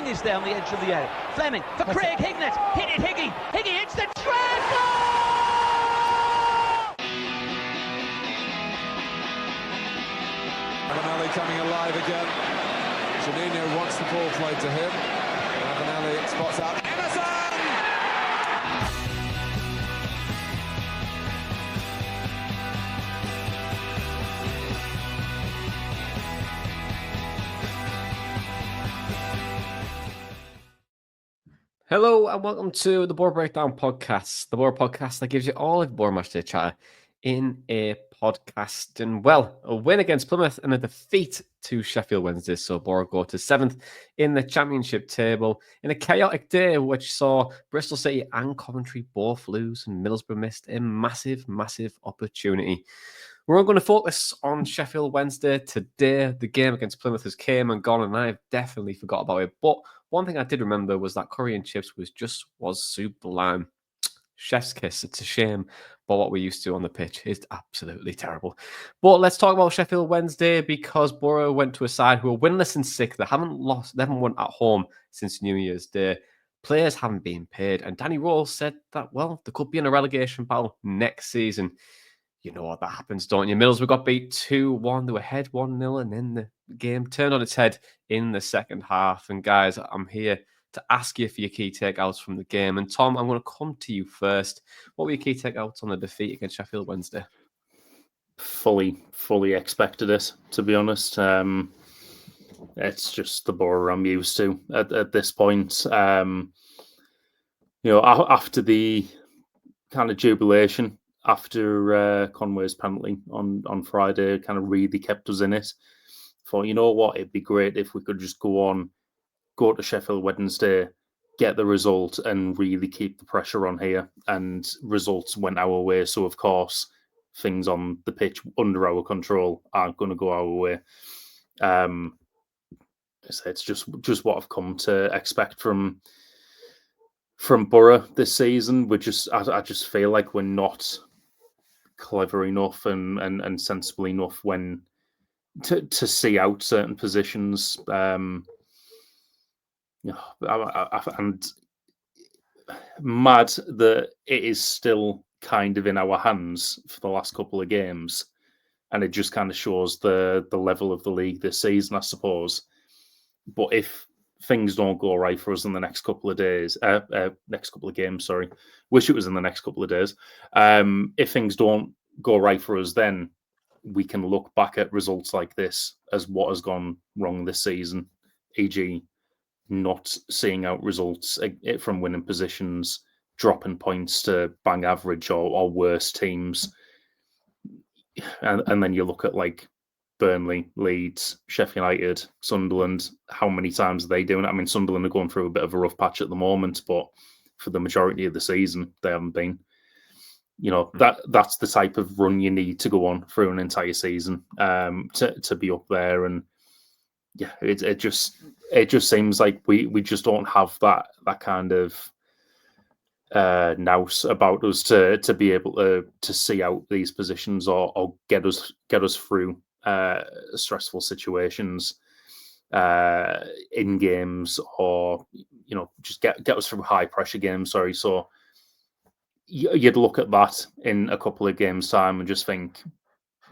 is there on the edge of the area. Fleming for Craig Hignett. Hit it, Higgy. Higgy hits the treble! Ravanelli coming alive again. Juninho wants the ball played to him. Ravanelli spots out Emerson! Hello and welcome to the Boro Breakdown podcast, the Boro podcast that gives you all of Boro matchday chatter in a podcast. And well, a win against Plymouth and a defeat to Sheffield Wednesday, so Boro go to 7th in the championship table in a chaotic day which saw Bristol City and Coventry both lose, and Middlesbrough missed a massive opportunity. We're all going to focus on Sheffield Wednesday today. The game against Plymouth has came and gone, and I've definitely forgot about it. But one thing I did remember was that curry and chips was sublime. Chef's kiss. It's a shame, but what we're used to on the pitch is absolutely terrible. But let's talk about Sheffield Wednesday, because Boro went to a side who are winless and sick. They haven't won at home since New Year's Day. Players haven't been paid, and Danny Rose said that, well, there could be in a relegation battle next season. You know what that happens, don't you? Middlesbrough got beat 2-1. They were ahead 1-0, and then the game turned on its head in the second half. And guys, I'm here to ask you for your key takeouts from the game. And Tom, I'm going to come to you first. What were your key takeouts on the defeat against Sheffield Wednesday? Fully expected it, to be honest. It's just the Boro I'm used to at this point. After the kind of jubilation after Conway's penalty on Friday, kind of really kept us in it. Thought, you know what, it'd be great if we could just go to Sheffield Wednesday, get the result, and really keep the pressure on here. And results went our way, so of course things on the pitch under our control aren't going to go our way. It's just what I've come to expect from Boro this season. I just feel like we're not clever enough and sensible enough when to see out certain positions. And mad that it is still kind of in our hands for the last couple of games, and it just kind of shows the level of the league this season, I suppose. But if things don't go right for us in the next couple of games, sorry. Wish it was in the next couple of days. If things don't go right for us, then we can look back at results like this as what has gone wrong this season, e.g. not seeing out results from winning positions, dropping points to bang average or worse teams. And then you look at like Burnley, Leeds, Sheffield United, Sunderland. How many times are they doing it? I mean, Sunderland are going through a bit of a rough patch at the moment, but for the majority of the season, they haven't been. That's the type of run you need to go on through an entire season to be up there. And yeah, it just seems like we just don't have that kind of nous about us to be able to see out these positions or get us through stressful situations in games, or just get us through high pressure games. Sorry, so you'd look at that in a couple of games' time and just think,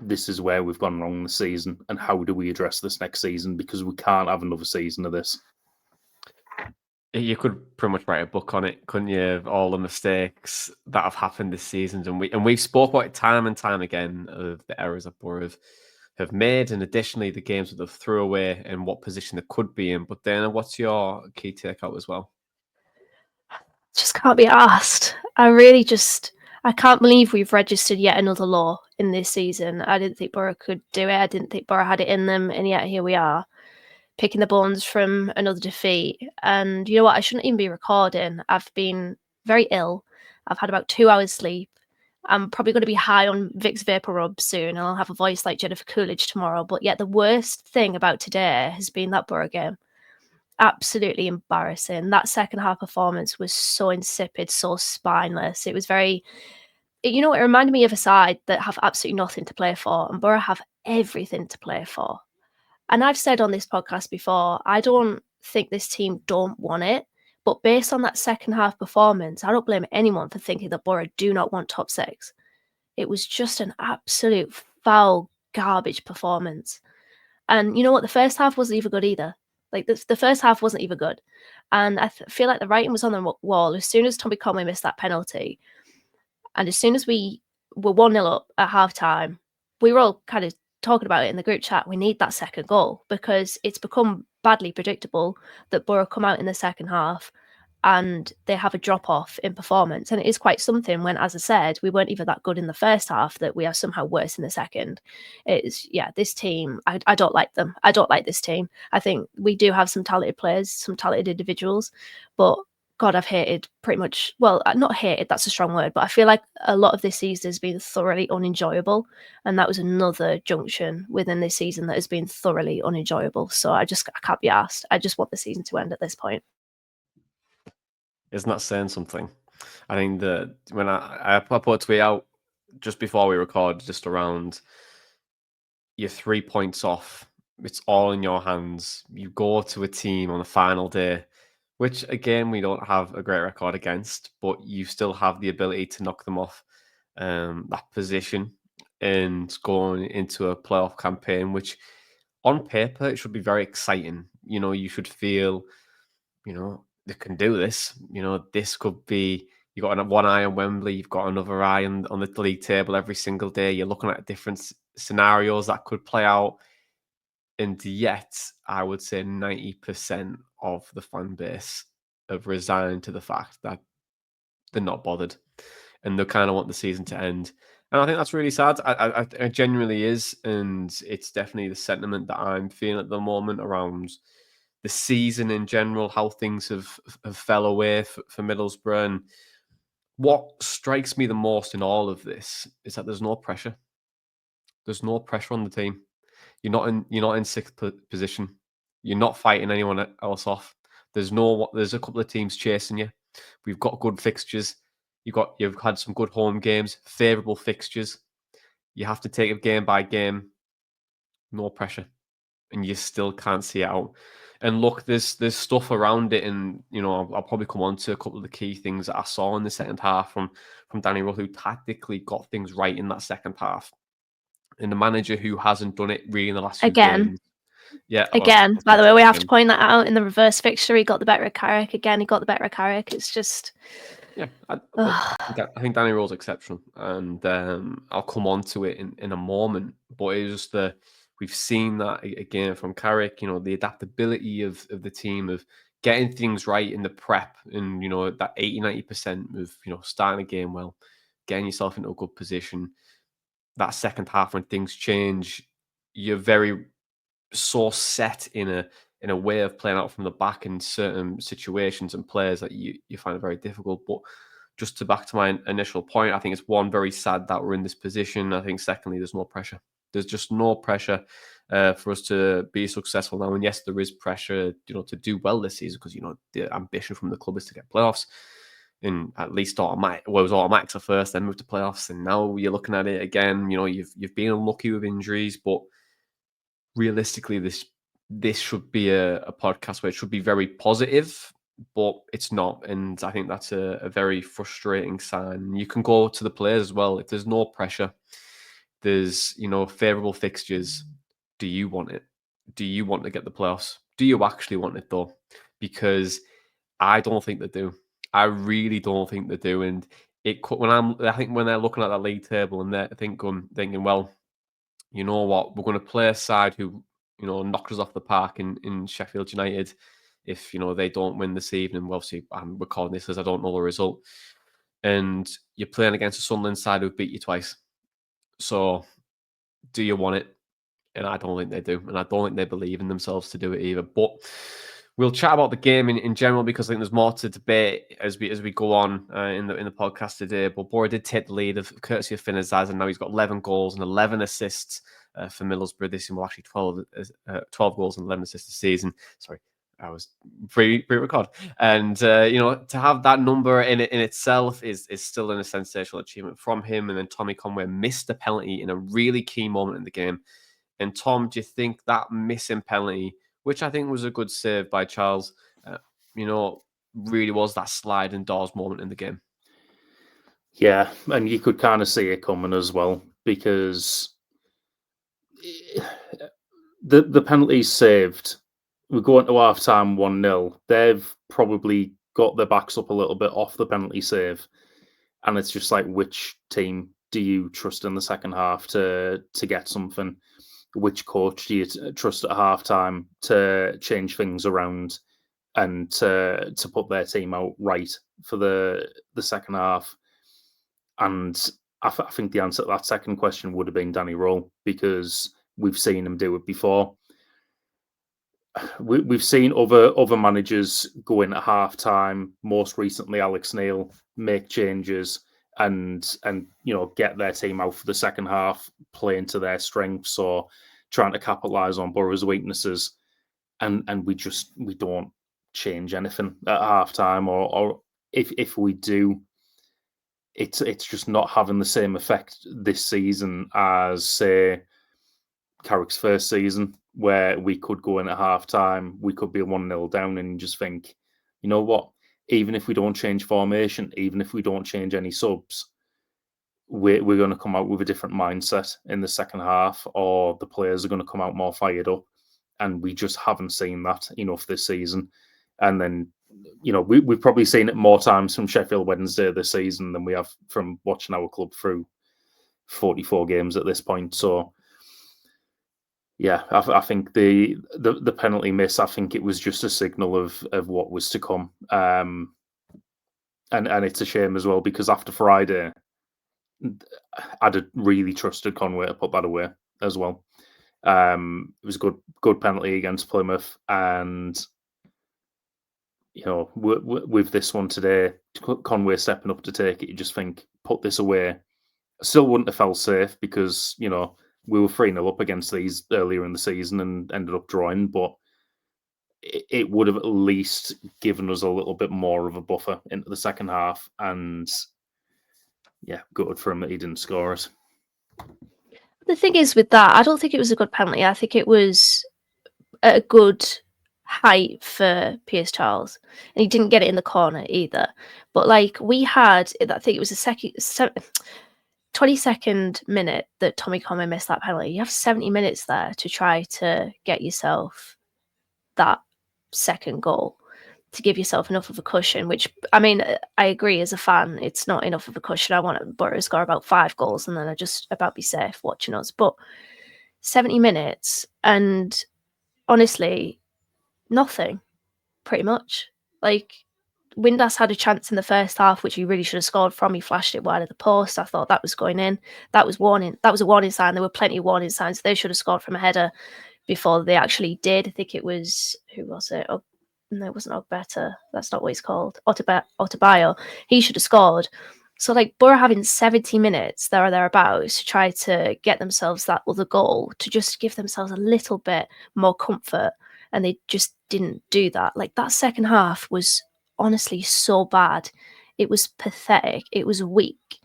this is where we've gone wrong this season, and how do we address this next season? Because we can't have another season of this. You could pretty much write a book on it, couldn't you? Of all the mistakes that have happened this season, and we've spoke about it time and time again of the errors that Boro have made, and additionally the games that they've threw away and what position they could be in. But then, what's your key takeout as well? Just can't be asked. I can't believe we've registered yet another low in this season. I didn't think Boro could do it. I didn't think Boro had it in them, and yet here we are, picking the bones from another defeat. And you know what? I shouldn't even be recording. I've been very ill. I've had about 2 hours sleep. I'm probably going to be high on Vicks Vapor Rub soon, and I'll have a voice like Jennifer Coolidge tomorrow. But yet the worst thing about today has been that Boro game. Absolutely embarrassing. That second half performance was so insipid, so spineless. It was very, it reminded me of a side that have absolutely nothing to play for, and Boro have everything to play for. And I've said on this podcast before, I don't think this team don't want it. But based on that second half performance, I don't blame anyone for thinking that Boro do not want top 6. It was just an absolute foul, garbage performance. And you know what? The first half wasn't even good either. Like, the first half wasn't even good. And I feel like the writing was on the wall. As soon as Tommy Conway missed that penalty, and as soon as we were 1-0 up at half-time, we were all kind of talking about it in the group chat. We need that second goal, because it's become badly predictable that Boro come out in the second half and they have a drop-off in performance. And it is quite something when, as I said, we weren't even that good in the first half, that we are somehow worse in the second. This team, I don't like them. I don't like this team. I think we do have some talented players, some talented individuals, but God, I've hated pretty much, well, not hated, that's a strong word, but I feel like a lot of this season has been thoroughly unenjoyable. And that was another junction within this season that has been thoroughly unenjoyable. So I can't be asked. I just want the season to end at this point. Isn't that saying something? I think that when I put a tweet out just before we record, just around you're 3 points off, it's all in your hands. You go to a team on the final day, which again we don't have a great record against, but you still have the ability to knock them off that position and going into a playoff campaign, which on paper it should be very exciting. You know, you should feel, you know, they can do this. You know, this could be, you got one eye on Wembley, you've got another eye on the league table every single day. You're looking at different scenarios that could play out. And yet, I would say 90% of the fan base have resigned to the fact that they're not bothered and they kind of want the season to end. And I think that's really sad. It genuinely is. And it's definitely the sentiment that I'm feeling at the moment around the season in general, how things have fell away for Middlesbrough. And what strikes me the most in all of this is that there's no pressure. There's no pressure on the team. You're not in sixth position. You're not fighting anyone else off. There's a couple of teams chasing you. We've got good fixtures. You've had some good home games, favourable fixtures. You have to take it game by game. No pressure, and you still can't see it out. And look, there's stuff around it, and you know I'll probably come on to a couple of the key things that I saw in the second half from Danny Rull, who tactically got things right in that second half, and the manager who hasn't done it really in the last few games. Yeah. Again, by the way, we have to point that out in the reverse fixture. He got the better of Carrick again. He got the better of Carrick. It's just, yeah. I think Danny Rull's exceptional, and I'll come on to it in a moment. But it's just we've seen that again from Carrick. You know, the adaptability of the team, of getting things right in the prep, and you know that 80-90% of starting a game well, getting yourself into a good position. That second half when things change, you're very so set in a way of playing out from the back in certain situations and players that you find it very difficult. But just to back to my initial point, I think it's one, very sad that we're in this position. I think secondly, there's no pressure. There's just no pressure for us to be successful now. And yes, there is pressure, to do well this season because the ambition from the club is to get playoffs. And at least automatic, it was automatic at first, then moved to playoffs, and now you're looking at it again. You've been unlucky with injuries, but realistically, this should be a podcast where it should be very positive, but it's not. And I think that's a very frustrating sign. You can go to the players as well. If there's no pressure, there's favourable fixtures. Do you want it? Do you want to get the playoffs? Do you actually want it though? Because I don't think they do. I really don't think they do. And I think when they're looking at that league table and they're thinking, well, you know what, we're going to play a side who, knocked us off the park in Sheffield United. If, they don't win this evening, well, obviously I'm recording this as I don't know the result. And you're playing against a Sunderland side who beat you twice. So do you want it? And I don't think they do. And I don't think they believe in themselves to do it either. But we'll chat about the game in general because I think there's more to debate as we go on in the podcast today. But Boro did take the lead of courtesy of Finn Azaz, and now he's got 11 goals and 11 assists for Middlesbrough this season. Well, actually 12 goals and 11 assists this season. Sorry, I was pre-record. And to have that number in itself is still a sensational achievement from him. And then Tommy Conway missed a penalty in a really key moment in the game. And Tom, do you think that missing penalty which I think was a good save by Charles. Really was that sliding doors moment in the game. Yeah, and you could kind of see it coming as well, because the penalties saved, we go into half time 1-0. They've probably got their backs up a little bit off the penalty save. And it's just like, which team do you trust in the second half to get something? Which coach do you trust at half time to change things around and to put their team out right for the second half? And I think the answer to that second question would have been Danny Rowe, because we've seen him do it before. We've seen other managers go in at half time. Most recently, Alex Neil make changes and get their team out for the second half, playing to their strengths or trying to capitalize on Boro's weaknesses. And we don't change anything at half time, or if we do, it's just not having the same effect this season as, say, Carrick's first season, where we could go in at half time, we could be 1-0 down, and just think, you know what, even if we don't change formation, even if we don't change any subs, we're going to come out with a different mindset in the second half, or the players are going to come out more fired up. And we just haven't seen that enough this season. And then, we've probably seen it more times from Sheffield Wednesday this season than we have from watching our club through 44 games at this point. So, yeah, I think the penalty miss, I think it was just a signal of what was to come. And it's a shame as well, because after Friday, I'd have really trusted Conway to put that away as well. It was a good penalty against Plymouth, and with this one today, Conway stepping up to take it, you just think, put this away. I still wouldn't have felt safe, because we were 3-0 up against these earlier in the season and ended up drawing, but it would have at least given us a little bit more of a buffer into the second half. And yeah, good for him that he didn't score it. The thing is with that, I don't think it was a good penalty. I think it was at a good height for Piers Charles, and he didn't get it in the corner either. But we had, I think it was the 22nd minute that Tommy Conway missed that penalty. You have 70 minutes there to try to get yourself that second goal, to give yourself enough of a cushion, which, I mean, I agree, as a fan, it's not enough of a cushion. I want Boro to score about 5 goals and then I just about be safe watching us. But 70 minutes, and honestly, nothing, pretty much. Windass had a chance in the first half, which he really should have scored from. He flashed it wide of the post. I thought that was going in. That was warning. That was a warning sign. There were plenty of warning signs. They should have scored from a header before they actually did. I think it was, who was it? Oh, no, it wasn't Ogbeta. That's not what he's called. Otabayo. He should have scored. So, Boro having 70 minutes there or thereabouts to try to get themselves that other goal, to just give themselves a little bit more comfort, and they just didn't do that. That second half was honestly so bad. It was pathetic. It was weak.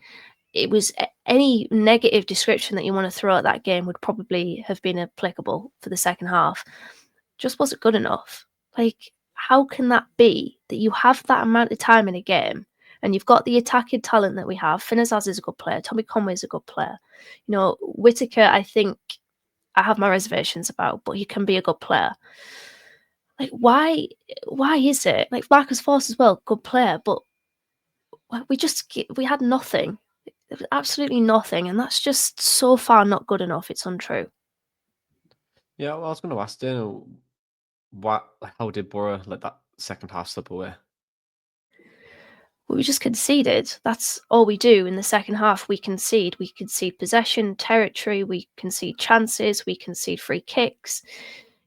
It was, any negative description that you want to throw at that game would probably have been applicable for the second half. Just wasn't good enough. How can that be, that you have that amount of time in a game and you've got the attacking talent that we have? Finnazaz is a good player. Tommy Conway is a good player. Whittaker, I think I have my reservations about, but he can be a good player. Why is it? Marcus Force as well, good player, but we had nothing. Absolutely nothing, and that's just so far not good enough. It's untrue. Yeah, well, I was going to ask Dana, how did Boro let that second half slip away? We just conceded. That's all we do in the second half. We concede. We concede possession, territory. We concede chances. We concede free kicks.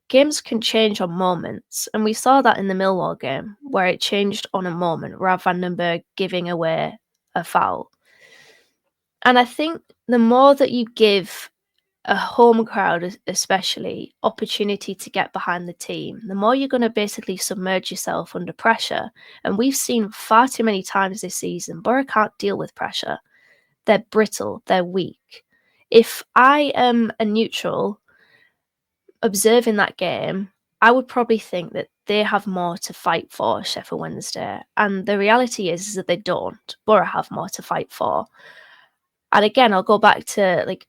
Games can change on moments, and we saw that in the Millwall game, where it changed on a moment. Rav van den Berg giving away a foul. And I think the more that you give a home crowd, especially, opportunity to get behind the team, the more you're going to basically submerge yourself under pressure. And we've seen far too many times this season, Boro can't deal with pressure. They're brittle. They're weak. If I am a neutral observing that game, I would probably think that they have more to fight for, Sheffield Wednesday. And the reality is that they don't. Boro have more to fight for. And again, I'll go back to like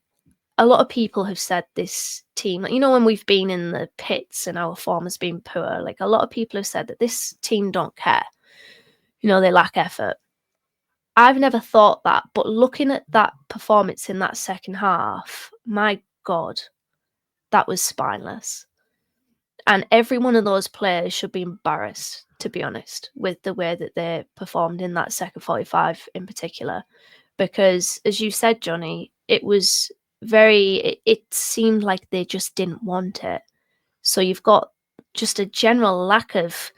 a lot of people have said this team, like, you know, when we've been in the pits and our form has been poor, like a lot of people have said that this team don't care. You know, they lack effort. I've never thought that, but looking at that performance in that second half, my God, that was spineless. And every one of those players should be embarrassed, to be honest, with the way that they performed in that second 45 in particular. Because, as you said, Jonny, it was it seemed like they just didn't want it. So you've got just a general lack of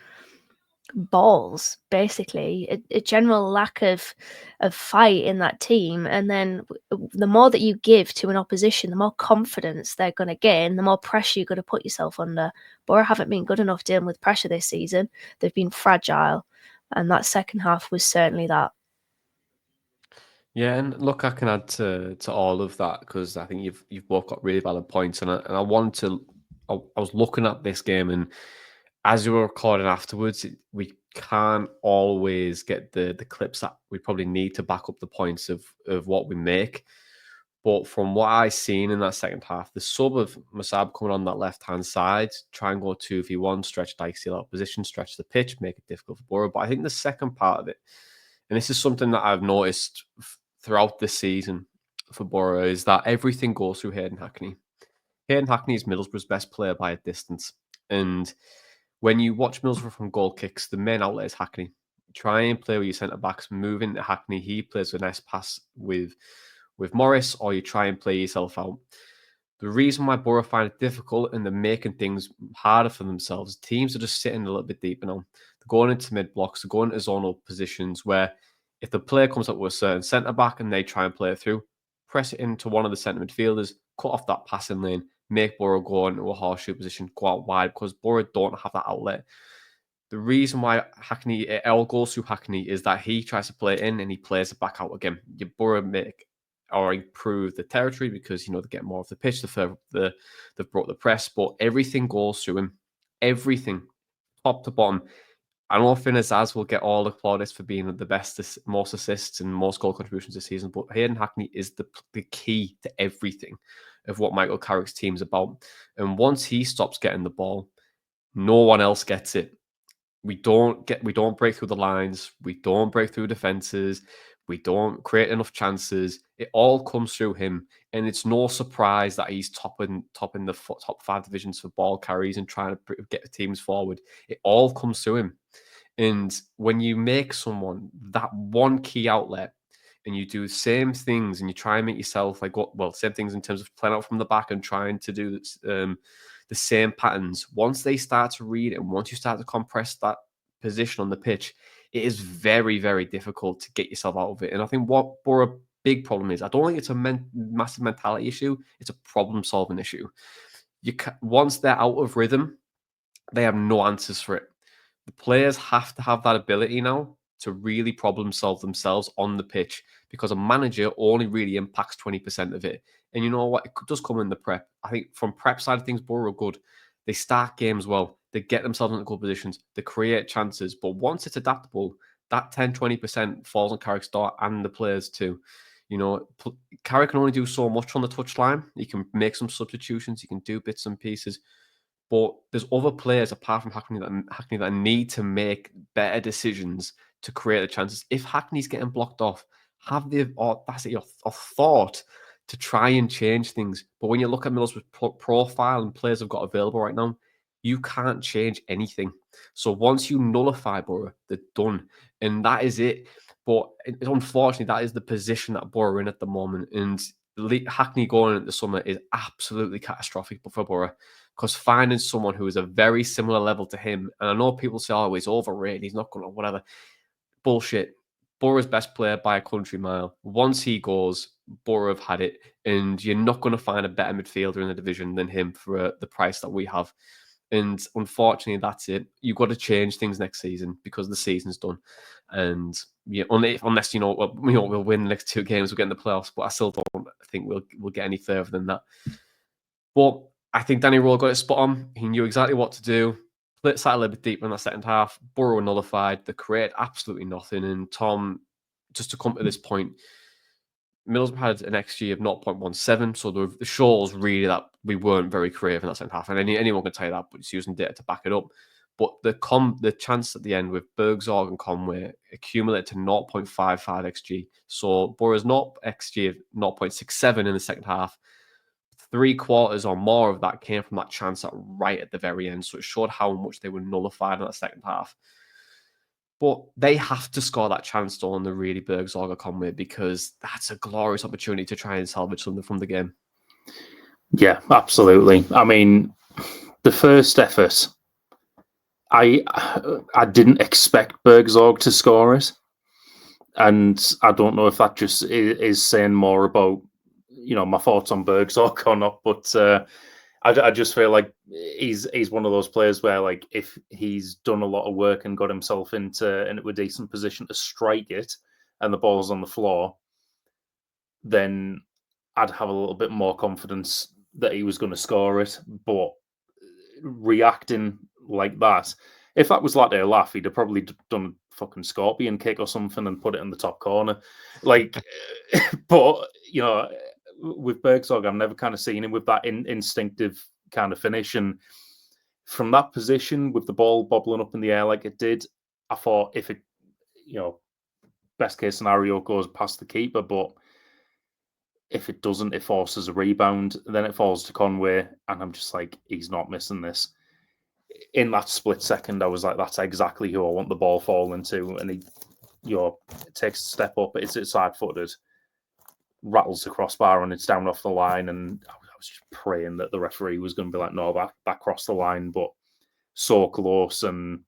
balls, basically, a general lack of fight in that team. And then the more that you give to an opposition, the more confidence they're going to gain, the more pressure you're going to put yourself under. Boro haven't been good enough dealing with pressure this season. They've been fragile, and that second half was certainly that. Yeah, and look, I can add to all of that because I think you've both got really valid points, and I want to. I was looking at this game, and as we were recording afterwards, we can't always get the clips that we probably need to back up the points of what we make. But from what I seen in that second half, the sub of Masab coming on that left hand side, try and go 2v1, stretch Dykesy out of position, stretch the pitch, make it difficult for Boro. But I think the second part of it, and this is something that I've noticed throughout this season for Boro, is that everything goes through Hayden Hackney. Hayden Hackney is Middlesbrough's best player by a distance. And when you watch Middlesbrough from goal kicks, the main outlet is Hackney. Try and play with your centre backs, move into Hackney. He plays a nice pass with Morris, or you try and play yourself out. The reason why Boro find it difficult and they're making things harder for themselves, teams are just sitting a little bit deeper now. They're going into mid blocks, they're going into zonal positions where if the player comes up with a certain centre back and they try and play it through, press it into one of the centre midfielders, cut off that passing lane, make Boro go into a horseshoe position, go out wide, because Boro don't have that outlet. The reason why Hackney, it all goes through Hackney, is that he tries to play it in and he plays it back out again. Your Boro make or improve the territory because, you know, they get more of the pitch, they've brought the press, but everything goes through him. Everything, top to bottom. I don't think Azaz will get all the plaudits for being the best, most assists and most goal contributions this season, but Hayden Hackney is the key to everything of what Michael Carrick's team's about. And once he stops getting the ball, no one else gets it. We don't break through the lines. We don't break through defenses. We don't create enough chances. It all comes through him, and it's no surprise that he's topping the top 5 divisions for ball carries and trying to get the teams forward. It all comes through him, and when you make someone that one key outlet, and you do the same things, and you try and make yourself same things in terms of playing out from the back and trying to do the same patterns. Once they start to read it, and once you start to compress that position on the pitch, it is very, very difficult to get yourself out of it. And I think what Boro's big problem is, I don't think it's a massive mentality issue. It's a problem-solving issue. Once they're out of rhythm, they have no answers for it. The players have to have that ability now to really problem solve themselves on the pitch, because a manager only really impacts 20% of it. And you know what? It does come in the prep. I think from prep side of things, Boro are good. They start games well. They get themselves into good positions. They create chances. But once it's adaptable, that 10, 20% falls on Carrick's door and the players too. You know, Carrick can only do so much on the touchline. He can make some substitutions. He can do bits and pieces. But there's other players apart from Hackney that need to make better decisions to create the chances. If Hackney's getting blocked off, have the audacity or thought to try and change things. But when you look at Middlesbrough's profile and players have got available right now, you can't change anything. So once you nullify Boro, they're done. And that is it. But unfortunately, that is the position that Boro are in at the moment. And Hackney going into the summer is absolutely catastrophic for Boro, because finding someone who is a very similar level to him, and I know people say, oh, he's overrated, he's not going to, whatever. Bullshit. Boro's best player by a country mile. Once he goes, Boro have had it, and you're not going to find a better midfielder in the division than him for the price that we have. And unfortunately, that's it. You've got to change things next season because the season's done. And unless we'll win the next 2 games, we'll get in the playoffs. But I still don't think we'll get any further than that. But I think Danny Rowe got it spot on. He knew exactly what to do. Sat a little bit deeper in that second half. Boro nullified. They created absolutely nothing. And Tom, just to come to this point, Middlesbrough had an XG of 0.17, so the shows really that we weren't very creative in that second half, and anyone can tell you that, but it's using data to back it up. But the chance at the end with Bergzorg and Conway accumulated to 0.55 XG, so Boro's not XG of 0.67 in the second half. 3/4 or more of that came from that chance right at the very end, so it showed how much they were nullified in that second half. But they have to score that chance on the really Bergzorg or Conway, because that's a glorious opportunity to try and salvage something from the game. Yeah, absolutely. I mean, the first effort, I didn't expect Bergzorg to score it. And I don't know if that just is saying more about, my thoughts on Bergzorg or not, but I just feel like he's one of those players where, like, if he's done a lot of work and got himself into a decent position to strike it and the ball's on the floor, then I'd have a little bit more confidence that he was going to score it. But reacting like that, if that was Latte Laugh, he'd have probably done a fucking scorpion kick or something and put it in the top corner. Like, but, with Bergzorg, I've never kind of seen him with that instinctive kind of finish. And from that position, with the ball bobbling up in the air like it did, I thought if it, best case scenario goes past the keeper, but if it doesn't, it forces a rebound. Then it falls to Conway, and I'm just like, he's not missing this. In that split second, I was like, that's exactly who I want the ball falling to. And he, takes a step up, it's side-footed, rattles the crossbar, and it's down off the line. And I was just praying that the referee was going to be like, no, that crossed the line, but so close. And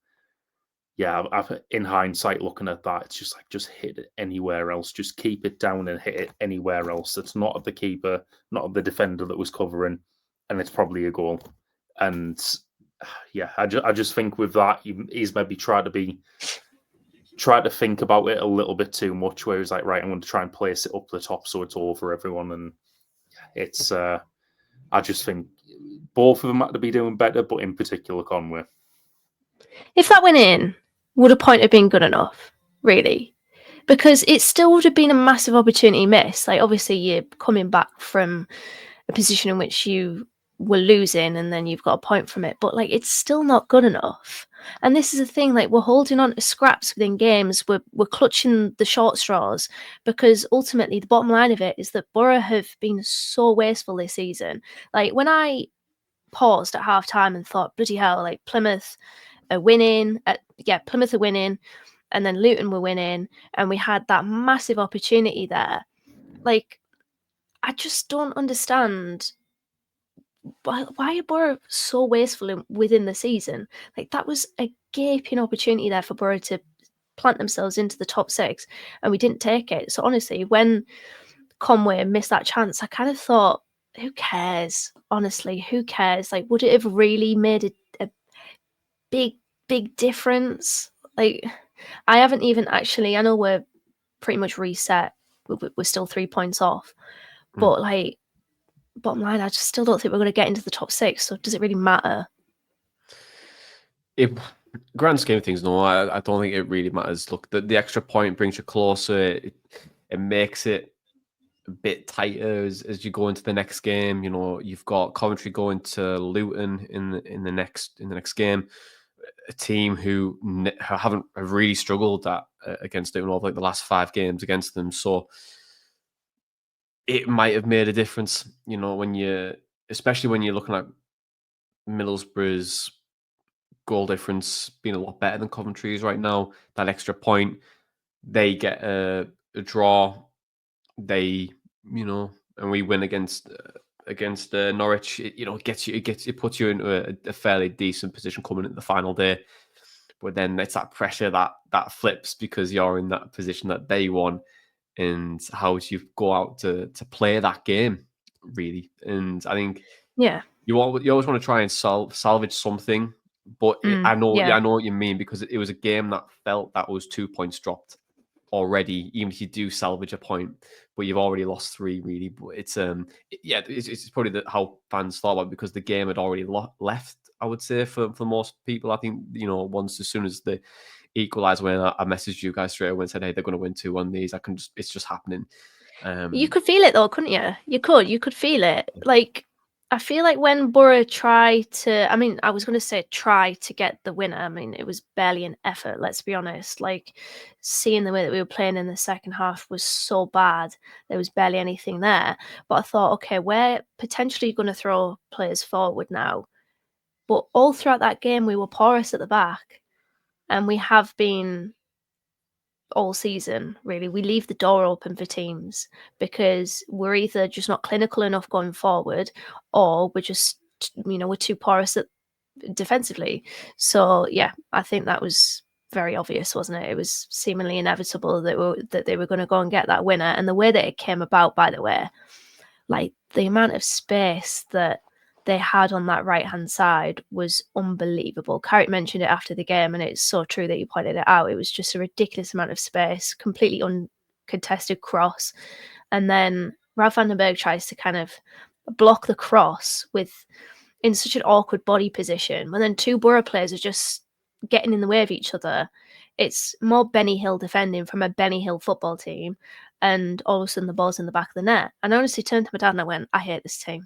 yeah, in hindsight, looking at that, it's just like, just hit it anywhere else. Just keep it down and hit it anywhere else. It's not at the keeper, not at the defender that was covering, and it's probably a goal. And yeah, I just think with that, he's maybe tried to think about it a little bit too much, where he's like, right, I'm going to try and place it up the top so it's over everyone. And it's, I just think both of them had to be doing better, but in particular Conway. If that went in, would a point have been good enough, really? Because it still would have been a massive opportunity miss. Like, obviously, you're coming back from a position in which you were losing and then you've got a point from it, but like, it's still not good enough. And this is the thing, like, we're holding on to scraps within games, we're clutching the short straws, because ultimately the bottom line of it is that Boro have been so wasteful this season. Like, when I paused at half time and thought, bloody hell, like, Plymouth are winning, Plymouth are winning, and then Luton were winning, and we had that massive opportunity there. Like, I just don't understand why are Boro so wasteful within the season. Like, that was a gaping opportunity there for Boro to plant themselves into the top six, and we didn't take it. So honestly, when Conway missed that chance, I kind of thought, who cares? Honestly, who cares? Like, would it have really made a big difference? Like, I haven't even actually, I know we're pretty much reset, we're still 3 points off, but like, bottom line, I just still don't think we're going to get into the top six. So does it really matter? Grand scheme of things, no, I don't think it really matters. Look, the extra point brings you closer. It makes it a bit tighter as you go into the next game. You've got Coventry going to Luton in the next game, a team who have really struggled against Luton over like the last 5 games against them. So it might have made a difference, especially when you're looking at Middlesbrough's goal difference being a lot better than Coventry's right now. That extra point, they get a draw, and we win against Norwich. It puts you into a fairly decent position coming into the final day. But then it's that pressure that flips, because you're in that position that they won, and how do you go out to play that game, really? And I think you always want to try and salvage something. But I know what you mean, because it was a game that felt that was 2 points dropped. already, even if you do salvage a point, but you've already lost 3 really. But it's it's probably how fans thought about it, because the game had already left, I would say, for most people. I think, once, as soon as the equaliser went, I messaged you guys straight away and said, hey, they're going to win 2-1 these. It's just happening. You could feel it though, couldn't you? You could feel it. Like, I feel like when Boro try to, I mean, I was going to say try to get the winner. I mean, it was barely an effort, let's be honest. Like, seeing the way that we were playing in the second half was so bad. There was barely anything there. But I thought, okay, we're potentially going to throw players forward now. But all throughout that game, we were porous at the back. And we have been all season, really. We leave the door open for teams because we're either just not clinical enough going forward, or we're just, we're too porous defensively. So yeah, I think that was very obvious, wasn't it? It was seemingly inevitable that they were going to go and get that winner. And the way that it came about, by the way, like the amount of space that they had on that right-hand side was unbelievable. Carrick mentioned it after the game, and it's so true that you pointed it out. It was just a ridiculous amount of space, completely uncontested cross. And then Ralph van den Berg tries to kind of block the cross in such an awkward body position, when then 2 Boro players are just getting in the way of each other. It's more Benny Hill defending from a Benny Hill football team, and all of a sudden the ball's in the back of the net. And I honestly turned to my dad and I went, I hate this team.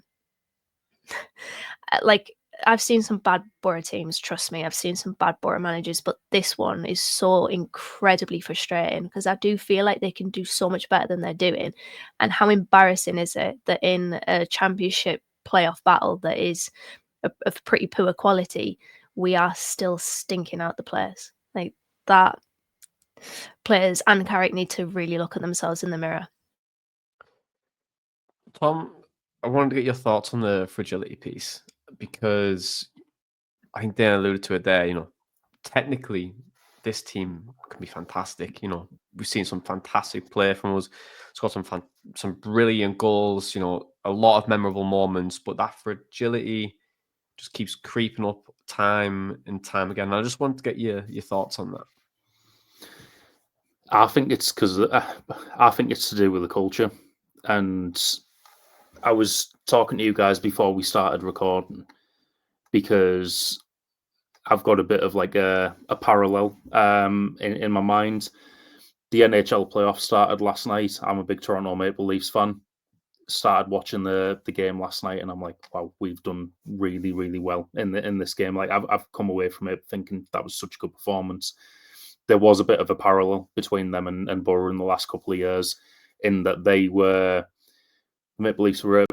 Like, I've seen some bad Boro teams, trust me. I've seen some bad Boro managers, but this one is so incredibly frustrating, because I do feel like they can do so much better than they're doing. And how embarrassing is it that in a championship playoff battle that is of pretty poor quality, we are still stinking out the players. Like, that, players and Carrick need to really look at themselves in the mirror. Tom, I wanted to get your thoughts on the fragility piece, because I think Dan alluded to it there. Technically, this team can be fantastic. We've seen some fantastic play from us. Scored some brilliant goals. A lot of memorable moments, but that fragility just keeps creeping up time and time again. And I just want to get your thoughts on that. I think it's to do with the culture. And I was talking to you guys before we started recording, because I've got a bit of like a parallel in my mind. The NHL playoffs started last night. I'm a big Toronto Maple Leafs fan. Started watching the game last night, and I'm like, wow, we've done really, really well in this game. Like, I've come away from it thinking that was such a good performance. There was a bit of a parallel between them and Boro in the last couple of years, in that the Maple Leafs were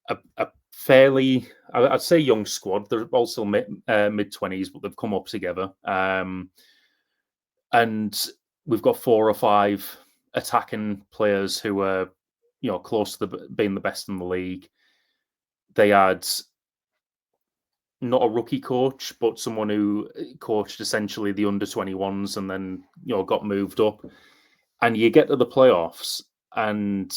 a fairly, I'd say, young squad. They're all still mid-20s, but they've come up together. And we've got 4 or 5 attacking players who are, close to being the best in the league. They had not a rookie coach, but someone who coached essentially the under-21s and then, got moved up. And you get to the playoffs and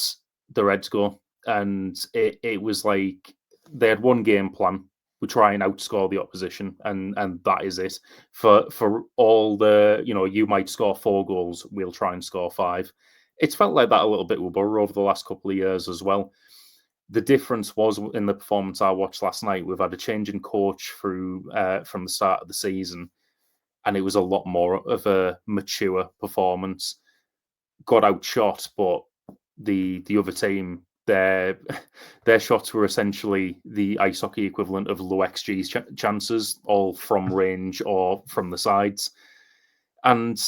the Reds go. And it was like they had one game plan. We try and outscore the opposition, and that is it. For all the, you might score 4 goals, we'll try and score 5. It's felt like that a little bit with Boro over the last couple of years as well. The difference was in the performance I watched last night. We've had a change in coach through from the start of the season, and it was a lot more of a mature performance. Got outshot, but the other team, their shots were essentially the ice hockey equivalent of low XG chances, all from range or from the sides. And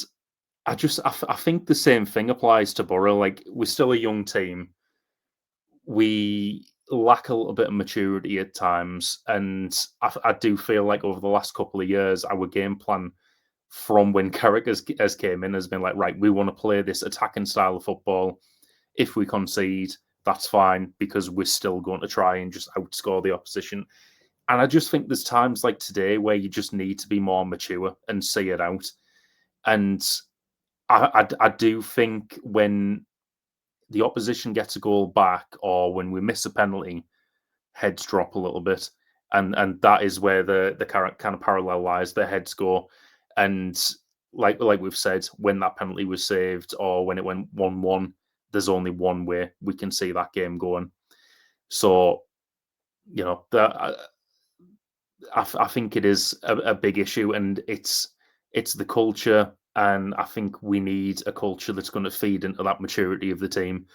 I think the same thing applies to Boro. Like, we're still a young team. We lack a little bit of maturity at times. And I do feel like over the last couple of years, our game plan from when Carrick has came in has been like, right, we want to play this attacking style of football. If we concede, that's fine, because we're still going to try and just outscore the opposition. And I just think there's times like today where you just need to be more mature and see it out. And I do think when the opposition gets a goal back, or when we miss a penalty, heads drop a little bit. And that is where the kind of parallel lies. The heads go. And like we've said, when that penalty was saved or when it went 1-1, there's only one way we can see that game going. So, I think it is a big issue, and it's the culture, and I think we need a culture that's going to feed into that maturity of the team.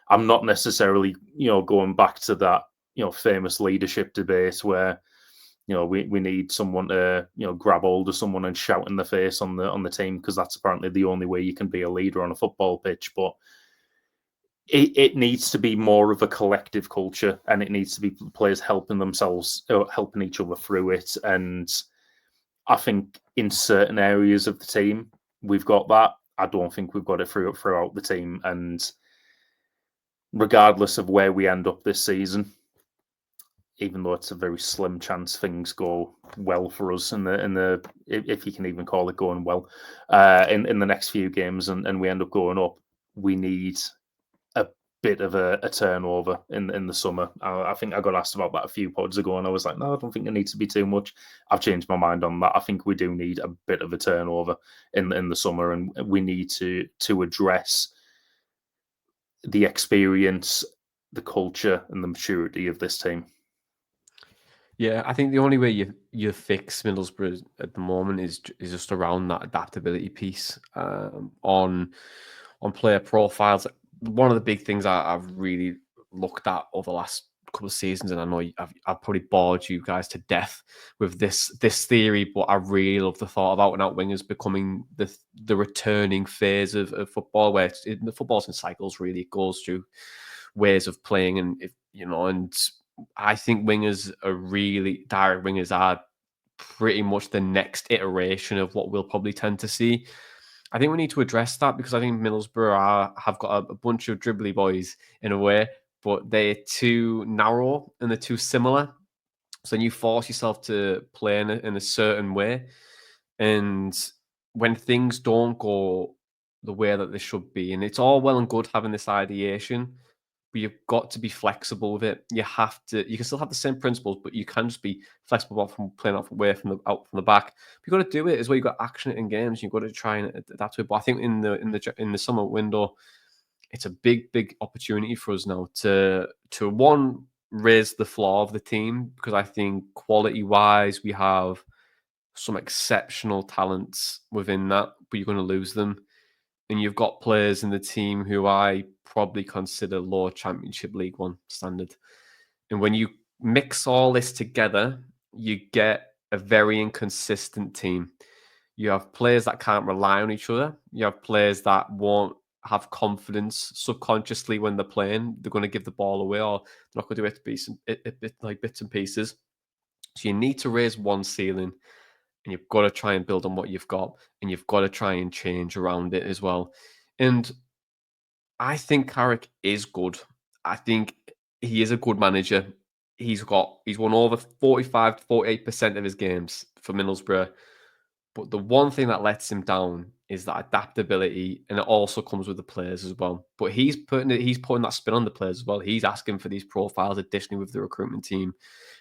I'm not necessarily, going back to that, famous leadership debate where, we need someone to, grab hold of someone and shout in the face on the team, because that's apparently the only way you can be a leader on a football pitch. But it needs to be more of a collective culture, and it needs to be players helping themselves, helping each other through it. And I think in certain areas of the team, we've got that. I don't think we've got it throughout the team. And regardless of where we end up this season, even though it's a very slim chance things go well for us in the if you can even call it going well, in the next few games, and we end up going up, we need a bit of a turnover in the summer. I think I got asked about that a few pods ago, and I was like, no, I don't think it needs to be too much. I've changed my mind on that. I think we do need a bit of a turnover in the summer, and we need to address the experience, the culture, and the maturity of this team. Yeah, I think the only way you fix Middlesbrough at the moment is just around that adaptability piece, on player profiles. One of the big things I've really looked at over the last couple of seasons, and I know I've probably bored you guys to death with this theory, but I really love the thought of out-and-out wingers becoming the returning phase of football, where the football's in cycles. Really, it goes through ways of playing, and and I think wingers direct wingers are pretty much the next iteration of what we'll probably tend to see. I think we need to address that, because I think Middlesbrough have got a bunch of dribbly boys in a way, but they're too narrow and they're too similar. So then you force yourself to play in a certain way. And when things don't go the way that they should be, and it's all well and good having this ideation, but you've got to be flexible with it. You can still have the same principles, but you can just be flexible from playing out from the back. But you've got to do it as well. You've got action in games. You've got to try and adapt to it. But I think in the summer window, it's a big opportunity for us now to one, raise the floor of the team, because I think quality wise we have some exceptional talents within that, but you're going to lose them. And you've got players in the team who I probably consider low Championship League One standard. And when you mix all this together, you get a very inconsistent team. You have players that can't rely on each other. You have players that won't have confidence subconsciously when they're playing. They're going to give the ball away, or they're not going to do it like bits and pieces. So you need to raise one ceiling, and you've got to try and build on what you've got, and you've got to try and change around it as well. And I think Carrick is good. I think he is a good manager. He's won over 45 to 48% of his games for Middlesbrough. But the one thing that lets him down is that adaptability, and it also comes with the players as well. But he's putting that spin on the players as well. He's asking for these profiles additionally with the recruitment team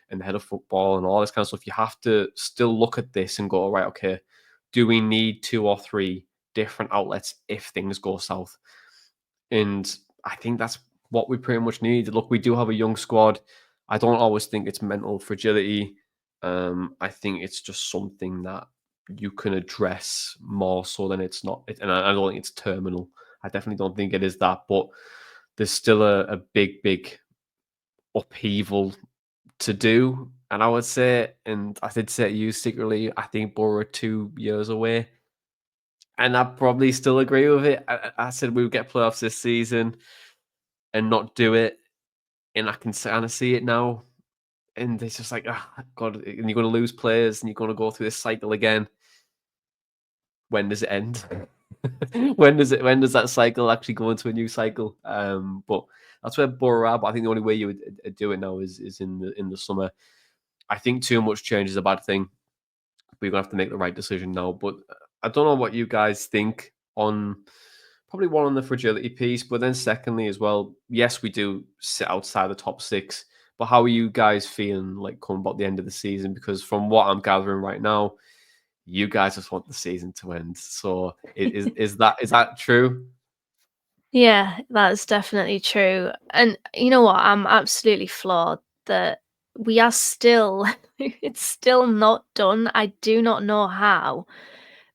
and the head of football and all this kind of stuff. You have to still look at this and go, right, okay, do we need 2 or 3 different outlets if things go south? And I think that's what we pretty much need. Look, we do have a young squad. I don't always think it's mental fragility. I think it's just something that you can address more so than it's not. And I don't think it's terminal. I definitely don't think it is that. But there's still a big upheaval to do. And I would say, and I did say to you secretly, I think Boro are 2 years away. And I probably still agree with it. I said we would get playoffs this season and not do it. And I can kind of see it now. And it's just like, oh, God, and you're going to lose players and you're going to go through this cycle again. When does it end? when does that cycle actually go into a new cycle? But that's where Boro are. But I think the only way you would do it now is in the summer. I think too much change is a bad thing. We're going to have to make the right decision now. But I don't know what you guys think on probably one on the fragility piece, but then secondly as well, yes, we do sit outside the top 6, but how are you guys feeling like coming about the end of the season? Because from what I'm gathering right now, you guys just want the season to end. So is that true? Yeah, that's definitely true. And you know what? I'm absolutely flawed that we are still, it's still not done. I do not know how,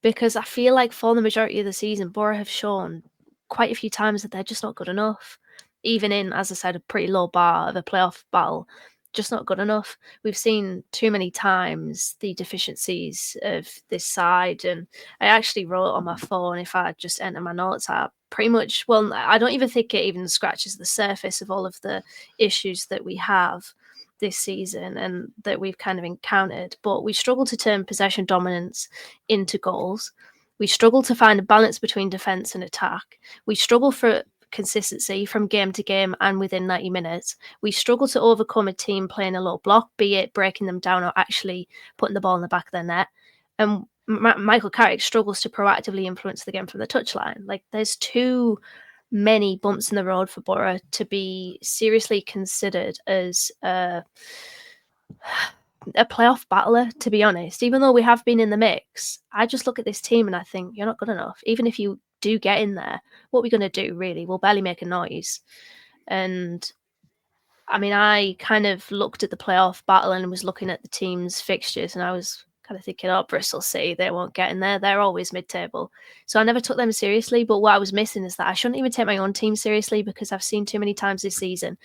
because I feel like for the majority of the season, Boro have shown quite a few times that they're just not good enough. Even in, as I said, a pretty low bar of a playoff battle, just not good enough. We've seen too many times the deficiencies of this side. And I actually wrote on my phone, if I just enter my notes app, pretty much, well, I don't even think it even scratches the surface of all of the issues that we have this season and that we've kind of encountered. But we struggle to turn possession dominance into goals. We struggle to find a balance between defence and attack. We struggle for consistency from game to game and within 90 minutes. We struggle to overcome a team playing a low block, be it breaking them down or actually putting the ball in the back of their net. And Michael Carrick struggles to proactively influence the game from the touchline. Like, there's too many bumps in the road for Boro to be seriously considered as a playoff battler, to be honest. Even though we have been in the mix, I just look at this team and I think, you're not good enough. Even if you do get in there, what are we going to do, really? We'll barely make a noise. And I mean, I kind of looked at the playoff battle and was looking at the team's fixtures, and I was kind of thinking, oh, Bristol City, they won't get in there. They're always mid-table. So I never took them seriously. But what I was missing is that I shouldn't even take my own team seriously, because I've seen too many times this season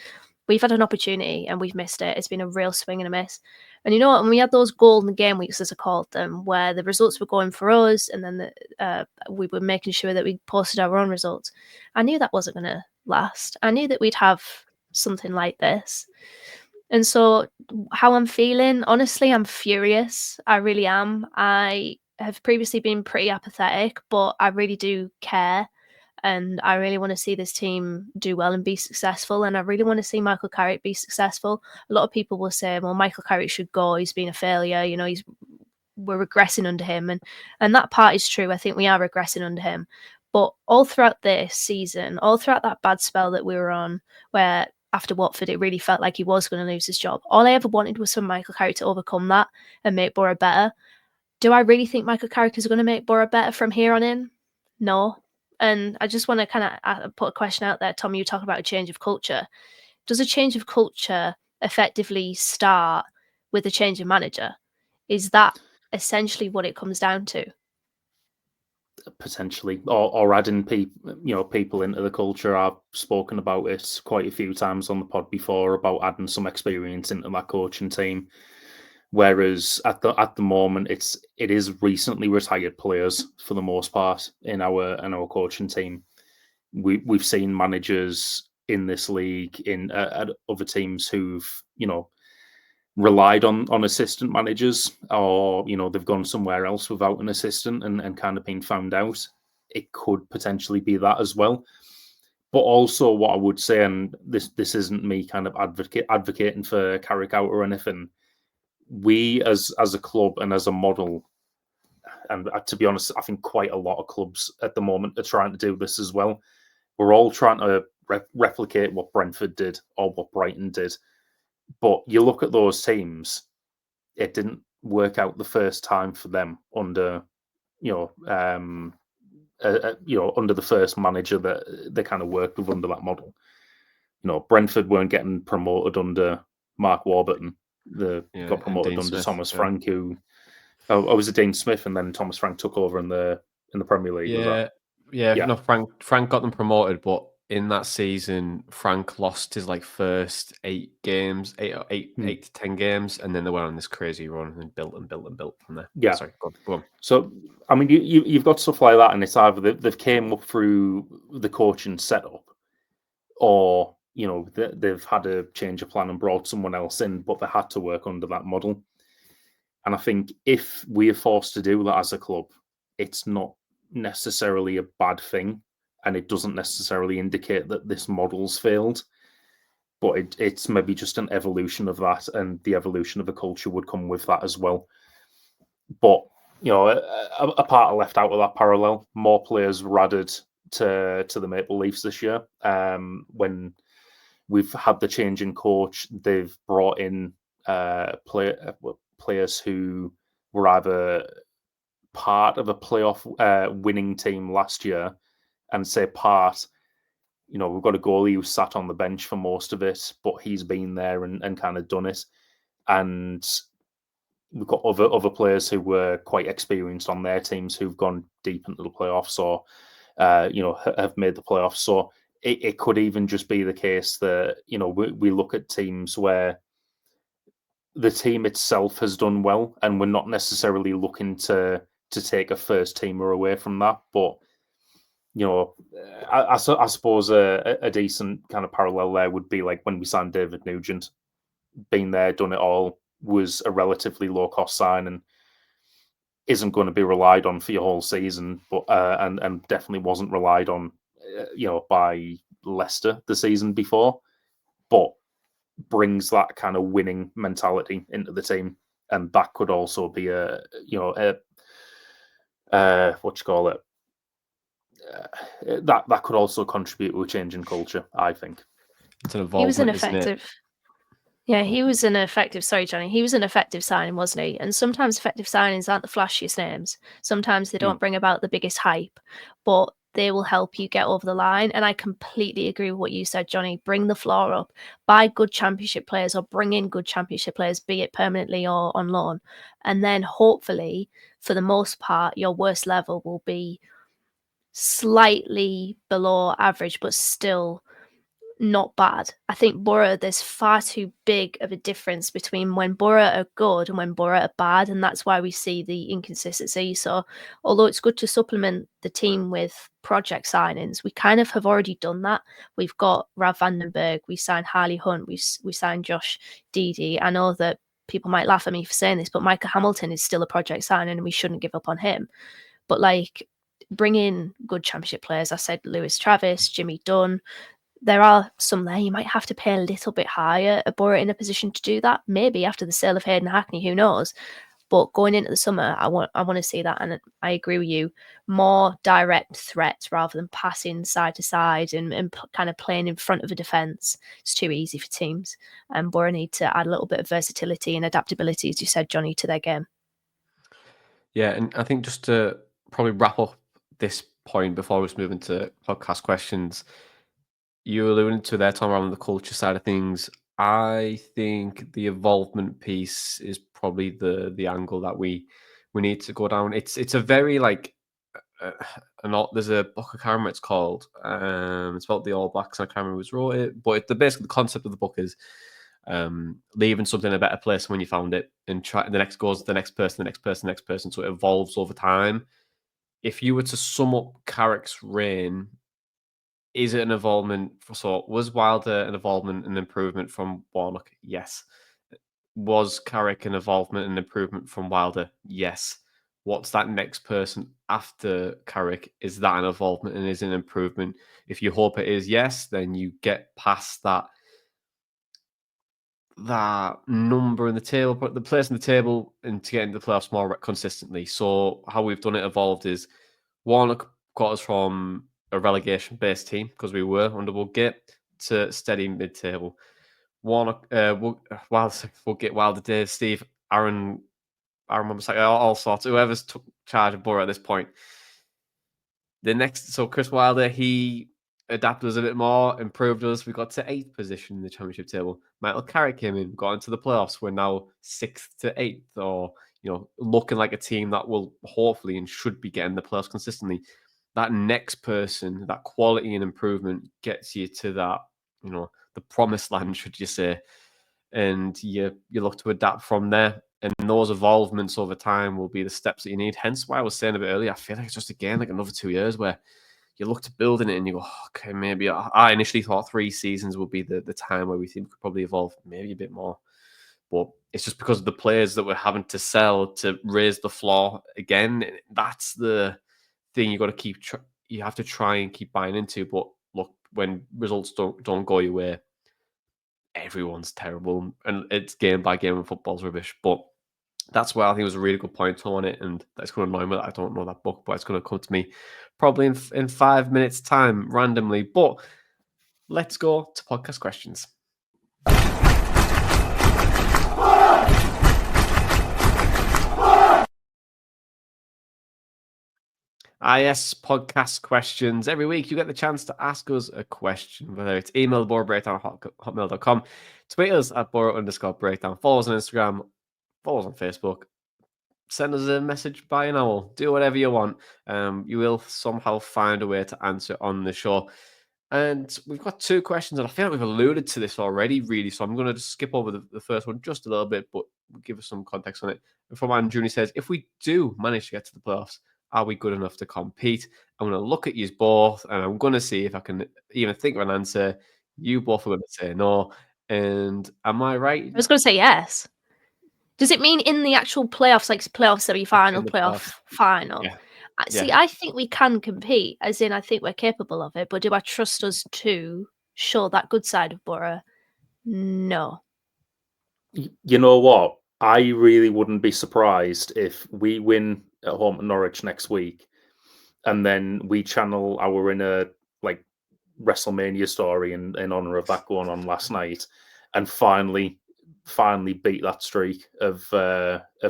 we've had an opportunity and we've missed it. It's been a real swing and a miss. And you know what? When we had those golden game weeks, as I called them, where the results were going for us and then we were making sure that we posted our own results, I knew that wasn't going to last. I knew that we'd have something like this. And so how I'm feeling, honestly, I'm furious. I really am. I have previously been pretty apathetic, but I really do care. And I really want to see this team do well and be successful. And I really want to see Michael Carrick be successful. A lot of people will say, well, Michael Carrick should go. He's been a failure. You know, we're regressing under him. And that part is true. I think we are regressing under him. But all throughout this season, all throughout that bad spell that we were on, where after Watford, it really felt like he was going to lose his job. All I ever wanted was for Michael Carrick to overcome that and make Boro better. Do I really think Michael Carrick is going to make Boro better from here on in? No. And I just want to kind of put a question out there. Tom, you talk about a change of culture. Does a change of culture effectively start with a change of manager? Is that essentially what it comes down to? Potentially, or adding people into the culture. I've spoken about it quite a few times on the pod before about adding some experience into that coaching team. Whereas at the moment, it is recently retired players for the most part in our coaching team. We've seen managers in this league at other teams who've relied on assistant managers, or they've gone somewhere else without an assistant and kind of been found out. It could potentially be that as well. But also, what I would say, and this isn't me kind of advocating for Carrick out or anything. We as a club and as a model, and to be honest, I think quite a lot of clubs at the moment are trying to do this as well. We're all trying to replicate what Brentford did or what Brighton did. But you look at those teams, it didn't work out the first time for them under, under the first manager that they kind of worked with under that model. Brentford weren't getting promoted under Mark Warburton. They got promoted under Thomas Frank, who was it Dean Smith, and then Thomas Frank took over in the Premier League. No, Frank got them promoted, but in that season, Frank lost his first 8 games, 8 to 10 games, and then they went on this crazy run and built from there. Yeah, sorry, go on. So I mean, you've got stuff like that, and it's either they've came up through the coaching setup, or they've had a change of plan and brought someone else in, but they had to work under that model. And I think if we are forced to do that as a club, it's not necessarily a bad thing, and it doesn't necessarily indicate that this model's failed. But it's maybe just an evolution of that, and the evolution of the culture would come with that as well. But a part I left out of that parallel, more players were added to the Maple Leafs this year. When we've had the change in coach, they've brought in players who were either part of a playoff winning team last year, and say part, we've got a goalie who sat on the bench for most of it, but he's been there and kind of done it. And we've got other players who were quite experienced on their teams who've gone deep into the playoffs or, have made the playoffs. So it could even just be the case that, we look at teams where the team itself has done well and we're not necessarily looking to take a first teamer away from that. But, I suppose a decent kind of parallel there would be like when we signed David Nugent. Been there, done it all, was a relatively low cost sign and isn't going to be relied on for your whole season, but and definitely wasn't relied on, by Leicester the season before, but brings that kind of winning mentality into the team, and that could also be that could also contribute to a change in culture, I think. It's an He was an involvement, isn't it? effective. Yeah, he was an effective. Sorry, Johnny. He was an effective signing, wasn't he? And sometimes effective signings aren't the flashiest names. Sometimes they don't bring about the biggest hype, but they will help you get over the line. And I completely agree with what you said, Johnny. Bring the floor up, buy good championship players, or bring in good championship players, be it permanently or on loan. And then hopefully, for the most part, your worst level will be slightly below average, but still not bad. I think Boro, there's far too big of a difference between when Boro are good and when Boro are bad, and that's why we see the inconsistency. So although it's good to supplement the team with project signings, we kind of have already done that. We've got Rav Vandenberg, we signed Harley Hunt, we signed Josh Didi. I know that people might laugh at me for saying this, but Micah Hamilton is still a project signing and we shouldn't give up on him. But bring in good championship players. I said Lewis Travis, Jimmy Dunn. There are some there you might have to pay a little bit higher. Are Boro in a position to do that? Maybe after the sale of Hayden Hackney, who knows? But going into the summer, I want to see that, and I agree with you. More direct threats rather than passing side to side and kind of playing in front of a defence. It's too easy for teams, and Boro need to add a little bit of versatility and adaptability, as you said, Johnny, to their game. Yeah, and I think just to probably wrap up this point before we move into podcast questions, you alluded to there, Tom, around the culture side of things. I think the involvement piece is probably the angle that we need to go down. It's a very there's a book, I can't remember what it's called. It's about the All Blacks. I can't remember who's wrote it, but basically the concept of the book is leaving something in a better place when you found it, and try the next goes the next person, the next person, the next person. So it evolves over time. If you were to sum up Carrick's reign, is it an involvement? So was Wilder an involvement and improvement from Warnock? Yes. Was Carrick an involvement and improvement from Wilder? Yes. What's that next person after Carrick? Is that an involvement and is it an improvement? If you hope it is yes, then you get past that number in the table, but the place in the table and to get into the playoffs more consistently. So how we've done it evolved is Warnock got us from a relegation-based team because we were under Woodgate to steady mid-table. Warnock, Woodgate, Wilder, Dave, Steve, Aaron Wambsaki, all sorts. Whoever's took charge of Boro at this point. So Chris Wilder, he adapted us a bit more, improved us. We got to 8th position in the championship table. Michael Carrick came in, got into the playoffs. We're now 6th to 8th, or looking like a team that will hopefully and should be getting the playoffs consistently. That next person, that quality and improvement gets you to that, the promised land, should you say, and you look to adapt from there. And those evolvements over time will be the steps that you need. Hence why I was saying a bit earlier, I feel like it's just again like another 2 years where you look to building it and you go, okay, maybe I initially thought 3 seasons would be the time where we think we could probably evolve maybe a bit more. But it's just because of the players that we're having to sell to raise the floor again. That's the thing you got to you have to try and keep buying into. But look, when results don't go your way, everyone's terrible, and it's game by game and football's rubbish. But that's why I think it was a really good point on it, and that's going to annoy me that I don't know that book, but it's going to come to me probably in 5 minutes' time randomly. But let's go to podcast questions. IS podcast questions. Every week you get the chance to ask us a question, whether it's email borobreakdown@hotmail.com, tweet us at boro_breakdown, follow us on Instagram, follow us on Facebook, send us a message by an owl, do whatever you want. You will somehow find a way to answer on the show. And we've got 2 questions, and I feel like we've alluded to this already, really. So I'm going to just skip over the first one just a little bit, but give us some context on it. From Andrew, he says, if we do manage to get to the playoffs, are we good enough to compete? I'm going to look at you both, and I'm going to see if I can even think of an answer. You both are going to say no. And am I right? I was going to say yes. Does it mean in the actual playoffs, like playoff semi-final, In the playoff playoffs. final? Yeah. See, Yeah. I think we can compete, as in I think we're capable of it, but do I trust us to show that good side of Boro? No. You know what? I really wouldn't be surprised if we win at home at Norwich next week, and then we channel our inner like WrestleMania story in honor of that going on last night, and finally beat that streak of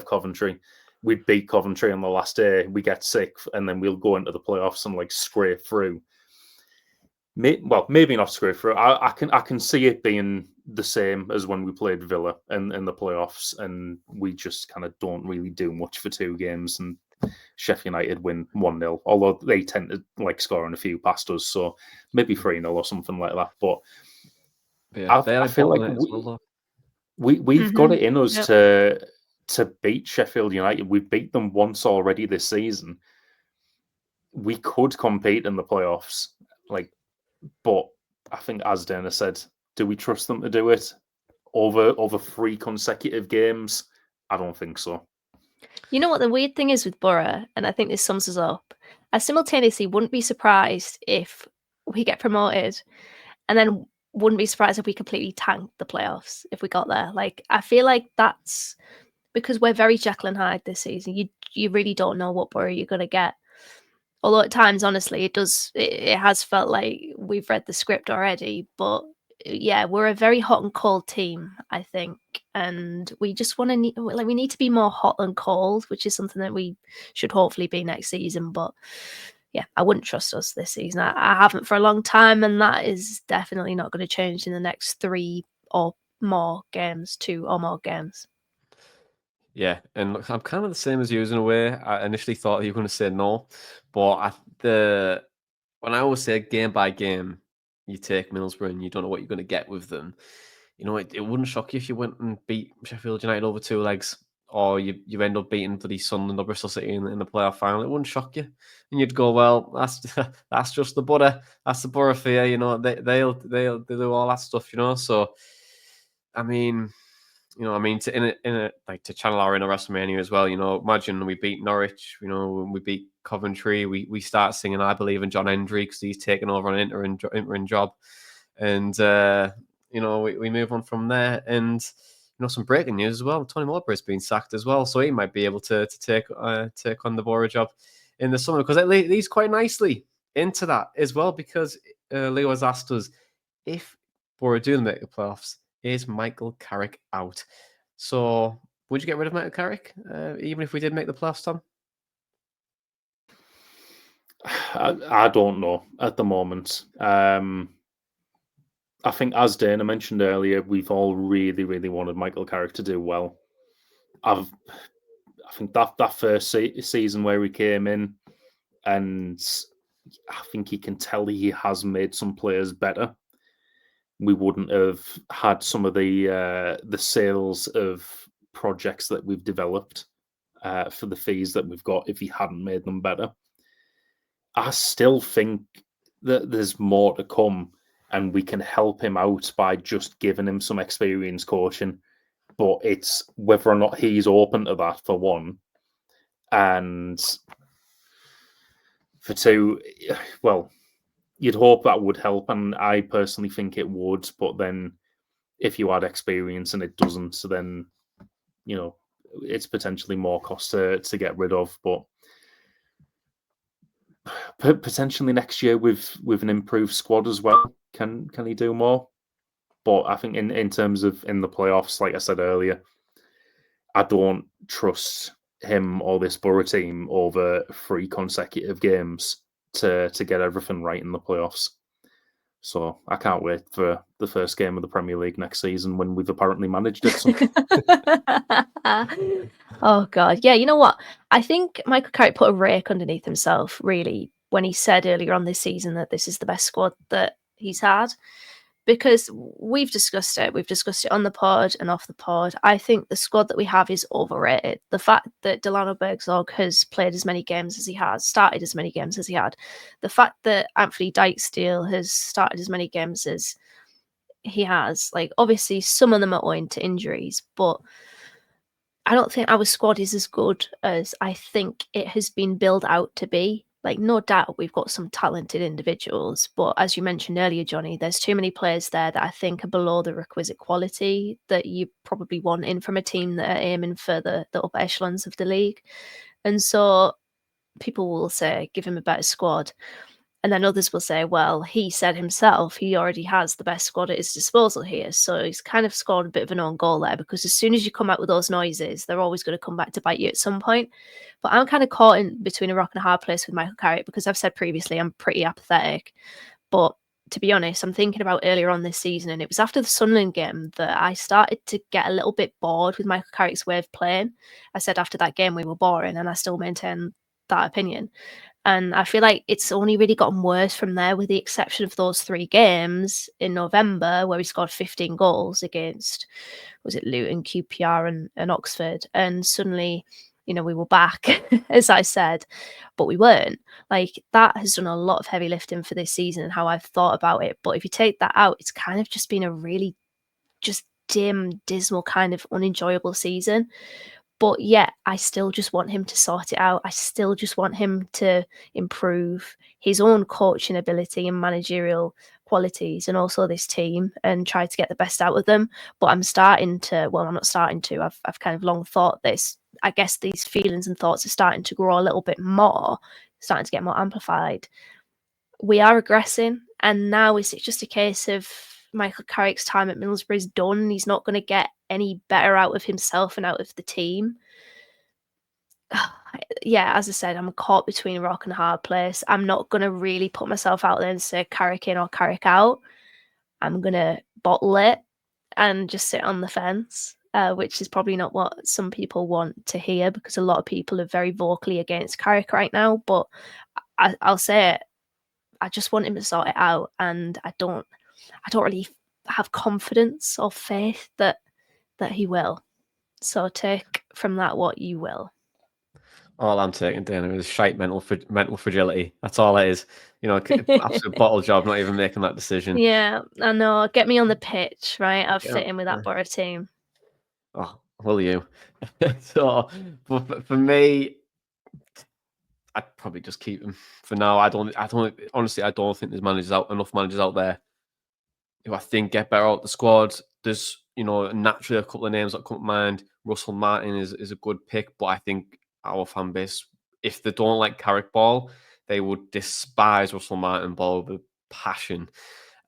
Coventry. We beat Coventry on the last day. We get 6th, and then we'll go into the playoffs and like scrape through. Well, maybe not scrape through. I can see it being the same as when we played Villa in the playoffs, and we just kind of don't really do much for 2 games, and Sheffield United win 1-0, although they tend to like scoring a few past us, so maybe 3-0 or something like that. But Yeah, I feel like we've got it in us to beat Sheffield United. We've beat them once already this season. We could compete in the playoffs, but I think, as Dana said, do we trust them to do it over 3 consecutive games? I don't think so. You know what the weird thing is with Boro, and I think this sums us up. I simultaneously wouldn't be surprised if we get promoted, and then wouldn't be surprised if we completely tank the playoffs if we got there. Like, I feel like that's because we're very Jekyll and Hyde this season. You really don't know what Boro you're gonna get. Although at times, honestly, it has felt like we've read the script already. But yeah, we're a very hot and cold team, I think, and we just we need to be more hot than cold, which is something that we should hopefully be next season. But yeah, I wouldn't trust us this season. I haven't for a long time, and that is definitely not going to change in the next 3 or more games, 2 or more games. Yeah, and look, I'm kind of the same as you in a way. I initially thought you were going to say no, but when I always say game by game, you take Middlesbrough and you don't know what you're going to get with them. You know, it wouldn't shock you if you went and beat Sheffield United over 2 legs, or you end up beating the Sunderland or Bristol City in the playoff final. It wouldn't shock you, and you'd go, well, that's just the Boro, that's the Boro for you. You know, they'll do all that stuff. You know, so I mean. To channel our inner WrestleMania as well. You know, imagine we beat Norwich. You know, when we beat Coventry, we start singing "I Believe in John Hendry" because he's taken over an interim job, and we move on from there. And some breaking news as well. Tony Mowbray's been sacked as well, so he might be able to take on the Boro job in the summer because it leads quite nicely into that as well. Because Leo has asked us if Boro do make the playoffs, is Michael Carrick out? So, would you get rid of Michael Carrick, even if we did make the playoffs, Tom? I don't know at the moment. I think, as Dana mentioned earlier, we've all really, really wanted Michael Carrick to do well. I think that first season where he came in, and I think he can tell he has made some players better. We wouldn't have had some of the sales of projects that we've developed for the fees that we've got if he hadn't made them better. I still think that there's more to come, and we can help him out by just giving him some experience coaching. But it's whether or not he's open to that, for one, and for 2, well, you'd hope that would help, and I personally think it would. But then, if you add experience and it doesn't, so then it's potentially more cost to get rid of. But potentially next year with an improved squad as well, can he do more? But I think in terms of in the playoffs, like I said earlier, I don't trust him or this Boro team over 3 consecutive games to get everything right in the playoffs. So I can't wait for the first game of the Premier League next season when we've apparently managed it. Oh God, yeah. You know what? I think Michael Carrick put a rake underneath himself, really, when he said earlier on this season that this is the best squad that he's had. Because we've discussed it. We've discussed it on the pod and off the pod. I think the squad that we have is overrated. The fact that Delano Bergzorg has played as many games as he has, started as many games as he had, the fact that Anthony Dijksteel has started as many games as he has, like, obviously some of them are owing to injuries, but I don't think our squad is as good as I think it has been built out to be. Like, no doubt we've got some talented individuals, but as you mentioned earlier, Jonny, there's too many players there that I think are below the requisite quality that you probably want in from a team that are aiming for the upper echelons of the league. And so people will say, give him a better squad. And then others will say, well, he said himself he already has the best squad at his disposal here. So he's kind of scored a bit of an own goal there, because as soon as you come out with those noises, they're always going to come back to bite you at some point. But I'm kind of caught in between a rock and a hard place with Michael Carrick, because I've said previously I'm pretty apathetic. But to be honest, I'm thinking about earlier on this season, and it was after the Sunderland game that I started to get a little bit bored with Michael Carrick's way of playing. I said after that game we were boring, and I still maintain that opinion. And I feel like it's only really gotten worse from there, with the exception of those 3 games in November where we scored 15 goals against, was it Luton, QPR and Oxford? And suddenly, we were back, as I said, but we weren't. Like, that has done a lot of heavy lifting for this season and how I've thought about it. But if you take that out, it's kind of just been a really just dim, dismal, kind of unenjoyable season. But yet, I still just want him to sort it out. I still just want him to improve his own coaching ability and managerial qualities, and also this team, and try to get the best out of them. But I'm not starting to. I've kind of long thought this. I guess these feelings and thoughts are starting to grow a little bit more, starting to get more amplified. We are regressing, and now it's just a case of Michael Carrick's time at Middlesbrough is done. He's not going to get any better out of himself and out of the team. Yeah, as I said, I'm caught between a rock and a hard place. I'm not going to really put myself out there and say Carrick in or Carrick out. I'm going to bottle it and just sit on the fence, which is probably not what some people want to hear, because a lot of people are very vocally against Carrick right now. But I'll say it. I just want him to sort it out, and I don't really have confidence or faith that he will. So take from that what you will. All I'm taking, Dana, is shite mental fragility. That's all it is. Absolute bottle job, not even making that decision. Yeah, I know. Get me on the pitch, right? I'll fit in with that Boro team. Oh, will you? So, for me, I'd probably just keep him for now. Honestly, I don't think there's enough managers out there who I think get better out the squad. There's, naturally a couple of names that come to mind. Russell Martin is a good pick, but I think our fan base, if they don't like Carrick ball, they would despise Russell Martin ball with passion.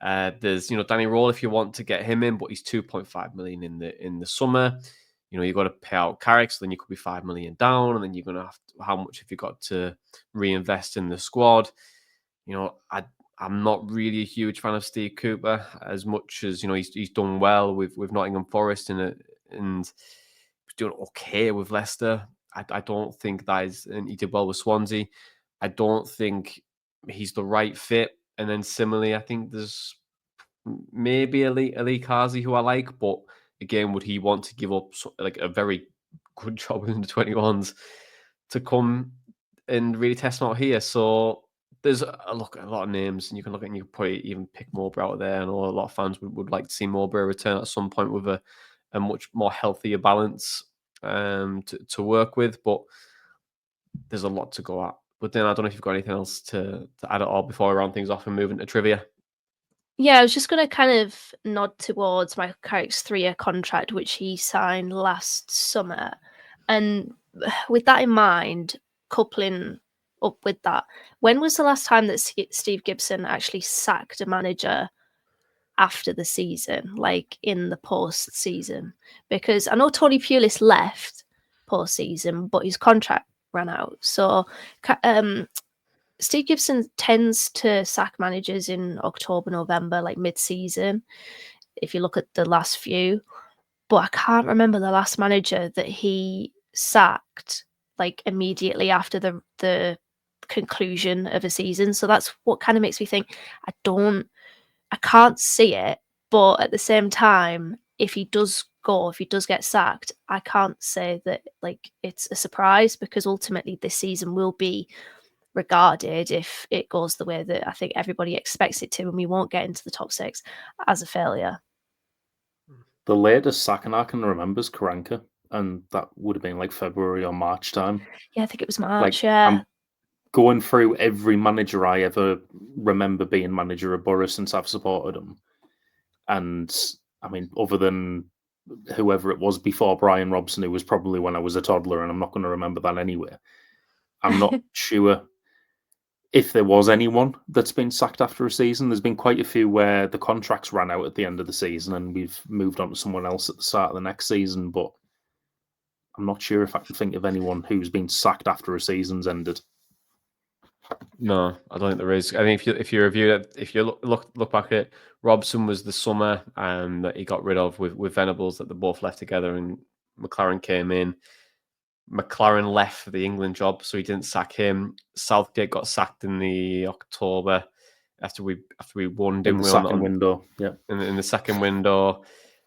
There's, Danny Roll if you want to get him in, but he's 2.5 million in the summer. You've got to pay out Carrick, so then you could be 5 million down, and then you're going to have to, how much have you got to reinvest in the squad? I'm not really a huge fan of Steve Cooper, as much as he's done well with Nottingham Forest and he's doing okay with Leicester. I don't think and he did well with Swansea. I don't think he's the right fit. And then similarly, I think there's maybe Ali Kazi who I like, but again, would he want to give up like a very good job in the 21s to come and really test him out here? So there's a lot of names, and you can look at, and you can probably even pick Mowbray out there. I know a lot of fans would like to see Mowbray return at some point with a much more healthier balance to work with, but there's a lot to go at. But then I don't know if you've got anything else to add at all before I round things off and move into trivia. Yeah, I was just going to kind of nod towards Michael Carrick's 3-year contract, which he signed last summer. And with that in mind, coupling up with that, when was the last time that Steve Gibson actually sacked a manager after the season, like in the post-season? Because I know Tony Pulis left, postseason, but his contract ran out. So Steve Gibson tends to sack managers in October, November, like mid-season, if you look at the last few. But I can't remember the last manager that he sacked like immediately after the conclusion of a season. So that's what kind of makes me think I can't see it. But at the same time, if he does get sacked, I can't say that like it's a surprise, because ultimately this season will be regarded, if it goes the way that I think everybody expects it to, and we won't get into the top 6, as a failure. The latest sacking I can remember is Karanka, and that would have been like February or March time. Yeah, I think it was March. Like, yeah, I'm going through every manager I ever remember being manager of Boro since I've supported them. And I mean, other than whoever it was before Brian Robson, who was probably when I was a toddler, and I'm not going to remember that anyway. I'm not sure if there was anyone that's been sacked after a season. There's been quite a few where the contracts ran out at the end of the season and we've moved on to someone else at the start of the next season, but I'm not sure if I can think of anyone who's been sacked after a season's ended. No, I don't think there is. I mean, if you review it, if you look back at it, Robson was the summer that he got rid of with Venables, that they both left together, and McLaren came in. McLaren left for the England job, so he didn't sack him. Southgate got sacked in the October after we won, didn't In the we? second window, yeah. In the second window,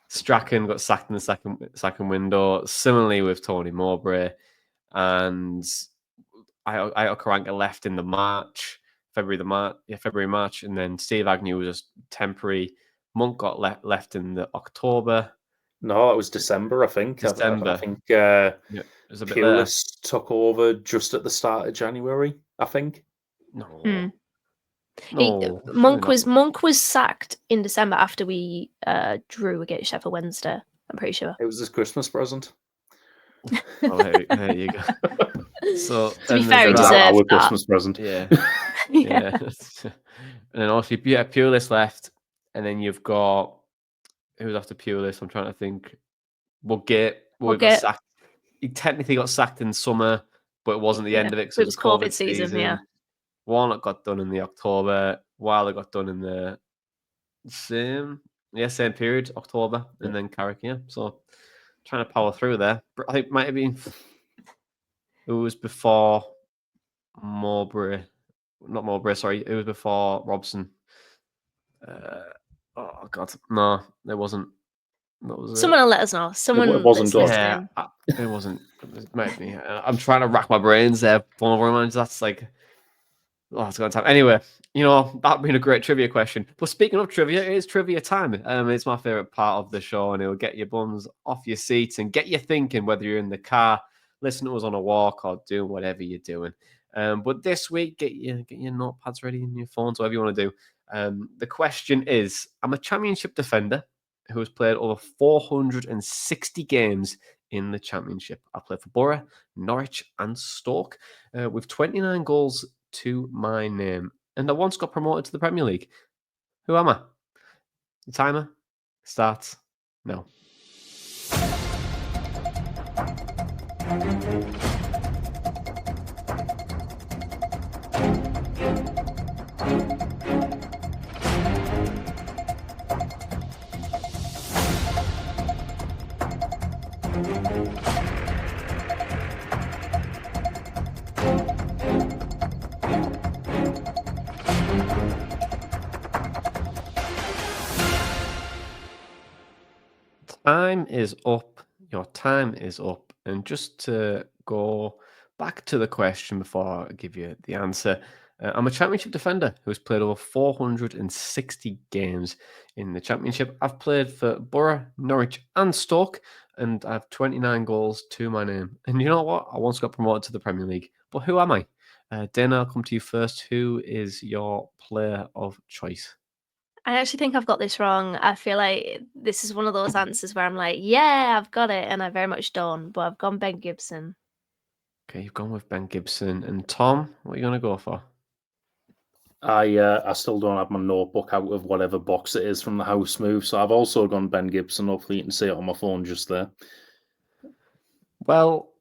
Strachan got sacked in the second window. Similarly with Tony Mowbray, and Ayo Karanka left in the February, March, and then Steve Agnew was just temporary. Monk got left in the October. No, it was December, I think. December. I think It was a bit later. Pulis took over just at the start of January, I think. No. Monk was sacked in December after we drew against Sheffield Wednesday, I'm pretty sure. It was his Christmas present. Oh, there you go. So to be fair, he deserves our that. Christmas present. Yeah. Yeah. And then also, Pulis left, and then you've got who's after Pulis? I'm trying to think. Woodgate got sacked. He technically got sacked in summer, but it wasn't the end of it because it was COVID season. Yeah. Warnock got done in the October. Wilder got done in the same period, October, and then Carrick. Yeah, so trying to power through there. I think it might have been. It was before Mowbray. Not Mowbray, sorry. It was before Robson. Oh, God. No, it wasn't. Someone will let us know. Someone it wasn't good. Yeah, it wasn't. It might be. I'm trying to rack my brains there. That's like... Oh, it's going to time. Anyway, that being a great trivia question. But speaking of trivia, it is trivia time. It's my favourite part of the show, and it will get your bums off your seats and get you thinking, whether you're in the car, listening to us on a walk, or doing whatever you're doing. But this week, get your notepads ready and your phones, whatever you want to do. The question is, I'm a championship defender who has played over 460 games in the championship. I played for Boro, Norwich and Stoke with 29 goals to my name. And I once got promoted to the Premier League. Who am I? The timer starts now. Time is up. Your time is up. And just to go back to the question before I give you the answer, I'm a championship defender who's played over 460 games in the championship. I've played for Boro, Norwich and Stoke, and I have 29 goals to my name. And you know what? I once got promoted to the Premier League. But who am I? Dana, I'll come to you first. Who is your player of choice? I actually think I've got this wrong. I feel like this is one of those answers where I'm like, yeah, I've got it, and I very much don't, but I've gone Ben Gibson. Okay, you've gone with Ben Gibson. And Tom, what are you going to go for? I still don't have my notebook out of whatever box it is from the house move, so I've also gone Ben Gibson. Hopefully you can see it on my phone just there. Well,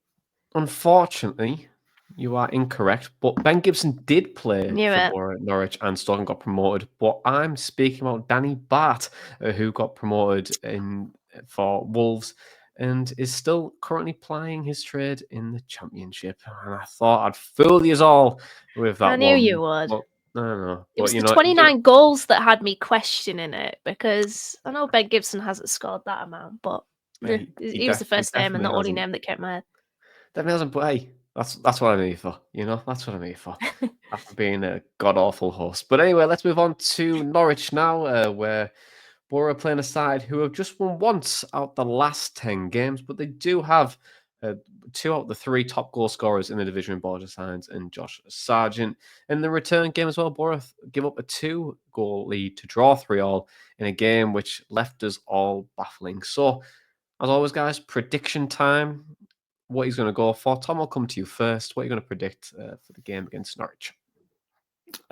Unfortunately, you are incorrect. But Ben Gibson did play Knew for it. Boro, Norwich, and Stoke and got promoted. But I'm speaking about Danny Bart, who got promoted for Wolves and is still currently plying his trade in the Championship. And I thought I'd fool you all with that I knew one. you would. But, no. It was But, the 29 goals that had me questioning it, because I know Ben Gibson hasn't scored that amount, but he was the first name and the only name that came to my head. Definitely hasn't, but hey, that's what I'm here for. That's what I'm here for. After being a god awful host. But anyway, let's move on to Norwich now, where Boro are playing a side who have just won once out the last 10 games, but they do have 2 out of the 3 top goal scorers in the division in Borja Signs and Josh Sargent. In the return game as well, Boro give up a 2-goal lead to draw 3-3 in a game which left us all baffling. So, as always, guys, prediction time. What he's going to go for. Tom, I'll come to you first. What are you going to predict for the game against Norwich?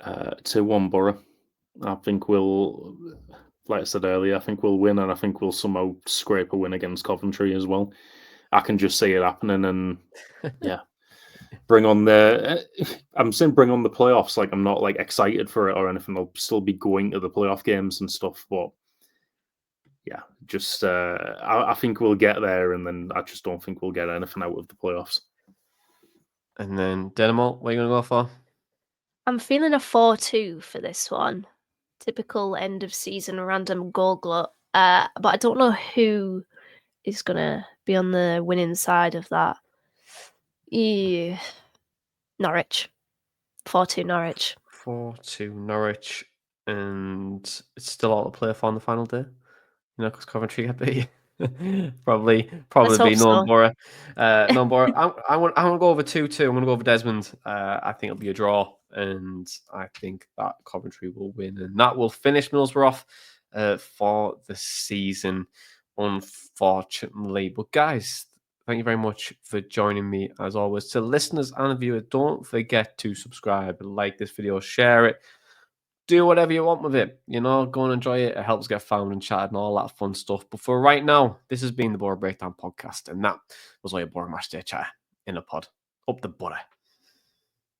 2-1 Boro. I think we'll, like I said earlier, I think we'll win, and I think we'll somehow scrape a win against Coventry as well. I can just see it happening, and yeah, bring on the. I'm saying bring on the playoffs. Like, I'm not like excited for it or anything. I'll still be going to the playoff games and stuff, but yeah, just I think we'll get there, and then I just don't think we'll get anything out of the playoffs. And then Dynamo, what are you going to go for? I'm feeling a 4-2 for this one. Typical end of season random goal glut. But I don't know who is going to be on the winning side of that. Yeah. Norwich. 4-2 Norwich. 4-2 Norwich. And it's still all to play for on the final day. Because Coventry get beat. probably Let's be hope no so. Boro. No Boro. I'm going to go over 2-2. I'm going to go over Desmond. I think it'll be a draw, and I think that Coventry will win, and that will finish Middlesbrough off for the season, unfortunately. But guys, thank you very much for joining me as always. To listeners and viewers, don't forget to subscribe, like this video, share it. Do whatever you want with it. Go and enjoy it. It helps get found and chatted and all that fun stuff. But for right now, this has been the Boro Breakdown podcast. And that was all your Boro Match Day chat in a pod. Up the butter.